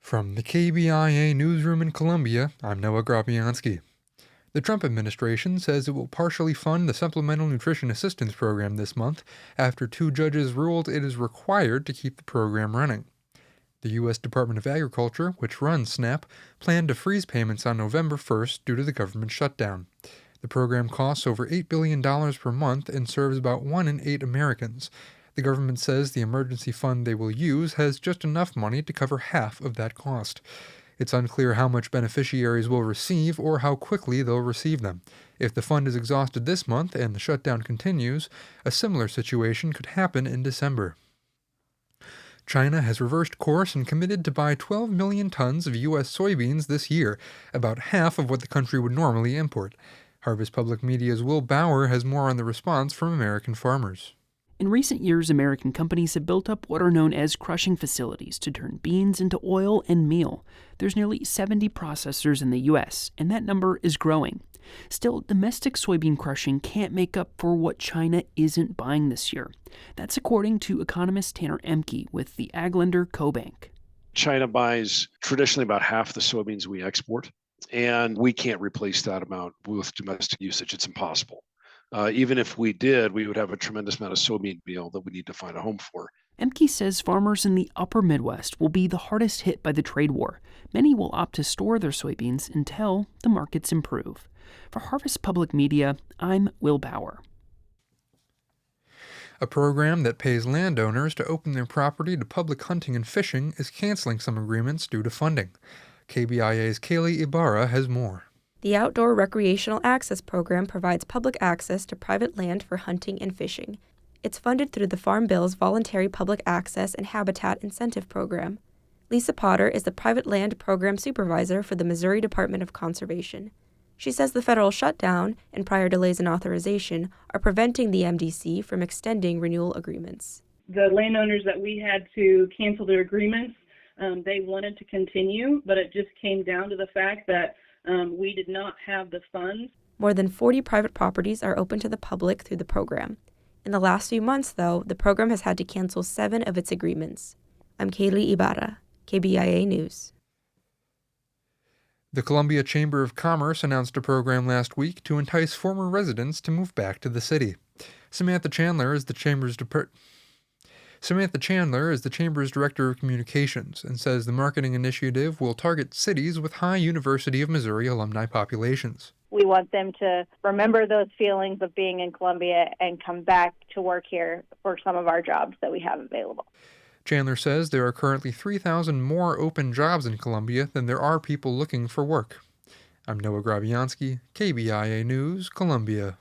From the KBIA newsroom in Columbia, I'm Noah Grabianski. The Trump administration says it will partially fund the Supplemental Nutrition Assistance Program this month after two judges ruled it is required to keep the program running. The U.S. Department of Agriculture, which runs SNAP, planned to freeze payments on November 1st due to the government shutdown. The program costs over $8 billion per month and serves about 1 in 8 Americans. The government says the emergency fund they will use has just enough money to cover half of that cost. It's unclear how much beneficiaries will receive or how quickly they'll receive them. If the fund is exhausted this month and the shutdown continues, a similar situation could happen in December. China has reversed course and committed to buy 12 million tons of U.S. soybeans this year, about half of what the country would normally import. Harvest Public Media's Will Bauer has more on the response from American farmers. In recent years, American companies have built up what are known as crushing facilities to turn beans into oil and meal. There's nearly 70 processors in the U.S., and that number is growing. Still, domestic soybean crushing can't make up for what China isn't buying this year. That's according to economist Tanner Emke with the ag lender CoBank. China buys traditionally about half the soybeans we export, and we can't replace that amount with domestic usage. It's impossible. Even if we did, we would have a tremendous amount of soybean meal that we need to find a home for. Emke says farmers in the upper Midwest will be the hardest hit by the trade war. Many will opt to store their soybeans until the markets improve. For Harvest Public Media, I'm Will Bauer. A program that pays landowners to open their property to public hunting and fishing is canceling some agreements due to funding. KBIA's Kaylee Ibarra has more. The Outdoor Recreational Access Program provides public access to private land for hunting and fishing. It's funded through the Farm Bill's Voluntary Public Access and Habitat Incentive Program. Lisa Potter is the Private Land Program Supervisor for the Missouri Department of Conservation. She says the federal shutdown and prior delays in authorization are preventing the MDC from extending renewal agreements. The landowners that we had to cancel their agreements, they wanted to continue, but it just came down to the fact that we did not have the funds. More than 40 private properties are open to the public through the program. In the last few months, though, the program has had to cancel 7 of its agreements. I'm Kaylee Ibarra, KBIA News. The Columbia Chamber of Commerce announced a program last week to entice former residents to move back to the city. Samantha Chandler is the Chamber's Director of Communications and says the marketing initiative will target cities with high University of Missouri alumni populations. We want them to remember those feelings of being in Columbia and come back to work here for some of our jobs that we have available. Chandler says there are currently 3,000 more open jobs in Columbia than there are people looking for work. I'm Noah Grabianski, KBIA News, Columbia.